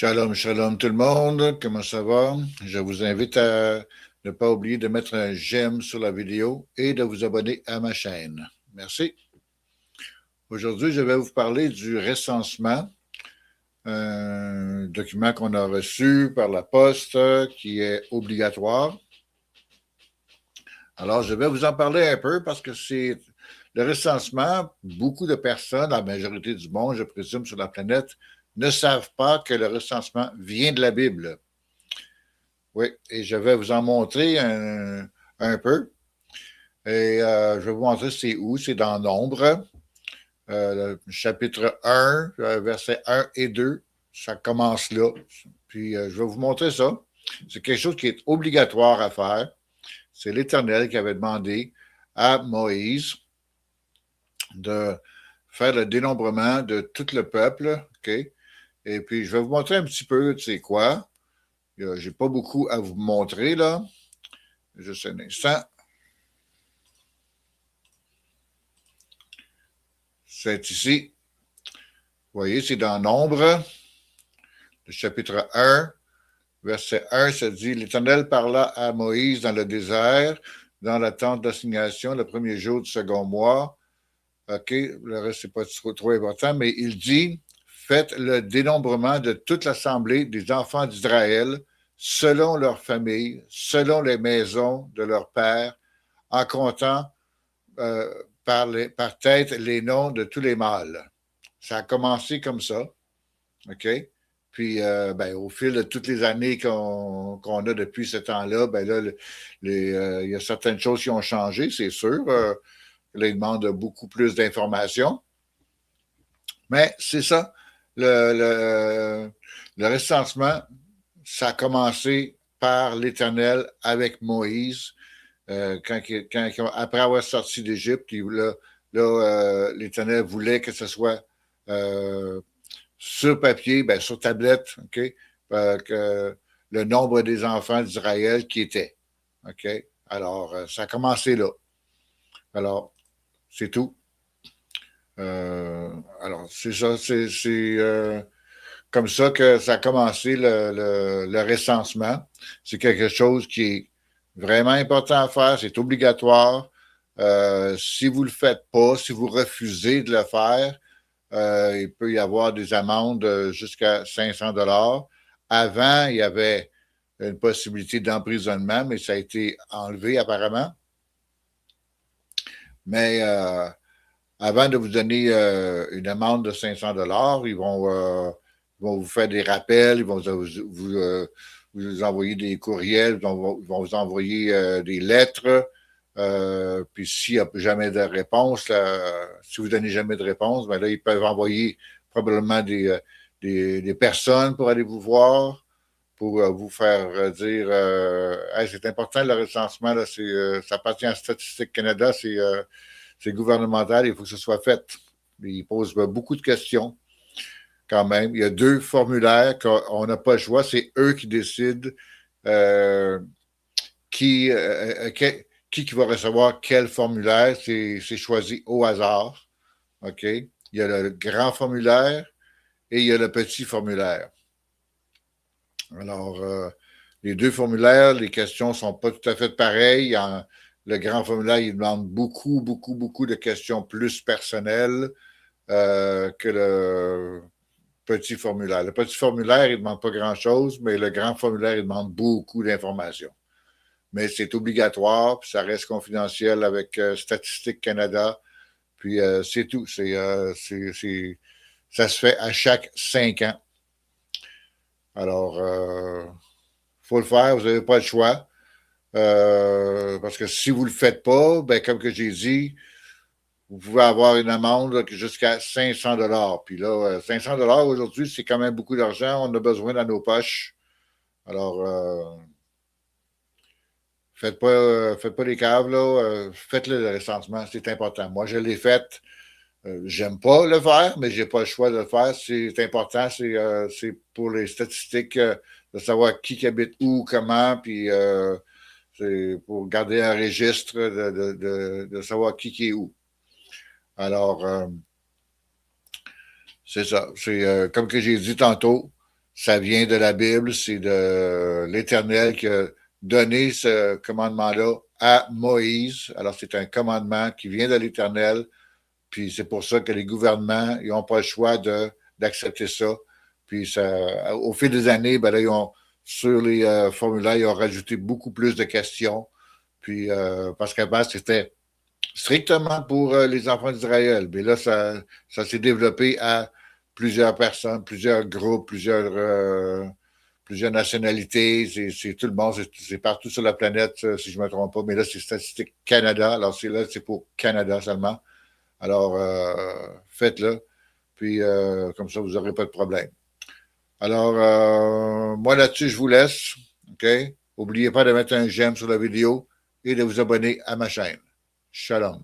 Shalom, shalom tout le monde, comment ça va? Je vous invite à ne pas oublier de mettre un j'aime sur la vidéo et de vous abonner à ma chaîne. Merci. Aujourd'hui, je vais vous parler du recensement, un document qu'on a reçu par la poste qui est obligatoire. Alors, je vais vous en parler un peu parce que c'est le recensement. Beaucoup de personnes, la majorité du monde, je présume, sur la planète, ne savent pas que le recensement vient de la Bible. Oui, et je vais vous en montrer un peu. Et je vais vous montrer c'est où. C'est dans Nombre, le chapitre 1, versets 1 et 2. Ça commence là. Puis je vais vous montrer ça. C'est quelque chose qui est obligatoire à faire. C'est l'Éternel qui avait demandé à Moïse de faire le dénombrement de tout le peuple. OK? Et puis, je vais vous montrer un petit peu, tu sais quoi. Je n'ai pas beaucoup à vous montrer, là. Juste un instant. C'est ici. Vous voyez, c'est dans Nombre, le chapitre 1, verset 1, ça dit, l'Éternel parla à Moïse dans le désert, dans la tente d'assignation, le premier jour du second mois. OK, le reste, c'est pas trop important, mais il dit, faites le dénombrement de toute l'assemblée des enfants d'Israël, selon leur famille, selon les maisons de leur père, en comptant par tête les noms de tous les mâles. Ça a commencé comme ça. OK? Puis, au fil de toutes les années qu'on a depuis ce temps-là, ben là, il y a certaines choses qui ont changé, c'est sûr. Là, ils demandent beaucoup plus d'informations. Mais c'est ça. Le recensement, ça a commencé par l'Éternel avec Moïse. Après avoir sorti d'Égypte, l'Éternel voulait que ce soit sur papier, sur tablette, OK, que le nombre des enfants d'Israël qui étaient. OK? Alors, ça a commencé là. Alors, c'est tout. Alors, c'est ça, c'est comme ça que ça a commencé le recensement. C'est quelque chose qui est vraiment important à faire, c'est obligatoire. Si vous ne le faites pas, si vous refusez de le faire, il peut y avoir des amendes jusqu'à 500 $. Avant, il y avait une possibilité d'emprisonnement, mais ça a été enlevé apparemment. Mais avant de vous donner une amende de 500 $, ils vont vous faire des rappels, ils vont vous envoyer des courriels, ils vont vous envoyer des lettres. Puis s'il n'y a jamais de réponse, si vous ne donnez jamais de réponse, ben là, ils peuvent envoyer probablement des personnes pour aller vous voir, pour vous faire dire hey, c'est important le recensement, là, ça appartient à Statistique Canada, c'est gouvernemental, il faut que ce soit fait. Ils posent beaucoup de questions quand même. Il y a 2 formulaires qu'on n'a pas le choix, c'est eux qui décident qui va recevoir quel formulaire. C'est choisi au hasard. OK? Il y a le grand formulaire et il y a le petit formulaire. Alors, les 2 formulaires, les questions ne sont pas tout à fait pareilles. Le grand formulaire, il demande beaucoup, beaucoup, beaucoup de questions plus personnelles que le petit formulaire. Le petit formulaire, il ne demande pas grand-chose, mais le grand formulaire, il demande beaucoup d'informations. Mais c'est obligatoire, puis ça reste confidentiel avec Statistique Canada, puis c'est tout. Ça se fait à chaque 5 ans. Alors, faut le faire, vous n'avez pas le choix. Parce que si vous ne le faites pas, comme que j'ai dit, vous pouvez avoir une amende jusqu'à 500 $. Puis là, 500 $ aujourd'hui, c'est quand même beaucoup d'argent. On a besoin dans nos poches. Alors, faites pas les caves, là. Faites-le le recensement, c'est important. Moi, je l'ai fait. J'aime pas le faire, mais j'ai pas le choix de le faire. C'est important, c'est pour les statistiques de savoir qui habite où, comment, puis c'est pour garder un registre de savoir qui est où. Alors, c'est ça. C'est comme que j'ai dit tantôt, Ça vient de la Bible, c'est de l'Éternel qui a donné ce commandement-là à Moïse. Alors, c'est un commandement qui vient de l'Éternel, puis c'est pour ça que les gouvernements, ils n'ont pas le choix d'accepter ça. Puis ça, au fil des années, ben là, sur les formulaires, ils ont rajouté beaucoup plus de questions. Puis parce qu'avant, c'était strictement pour les enfants d'Israël. Mais là, ça s'est développé à plusieurs personnes, plusieurs groupes, plusieurs nationalités. C'est tout le monde, c'est partout sur la planète, si je ne me trompe pas. Mais là, c'est Statistique Canada. Alors, c'est pour Canada seulement. Alors, faites-le. Puis, comme ça, vous n'aurez pas de problème. Alors, moi, là-dessus, je vous laisse. OK? N'oubliez pas de mettre un j'aime sur la vidéo et de vous abonner à ma chaîne. Shalom.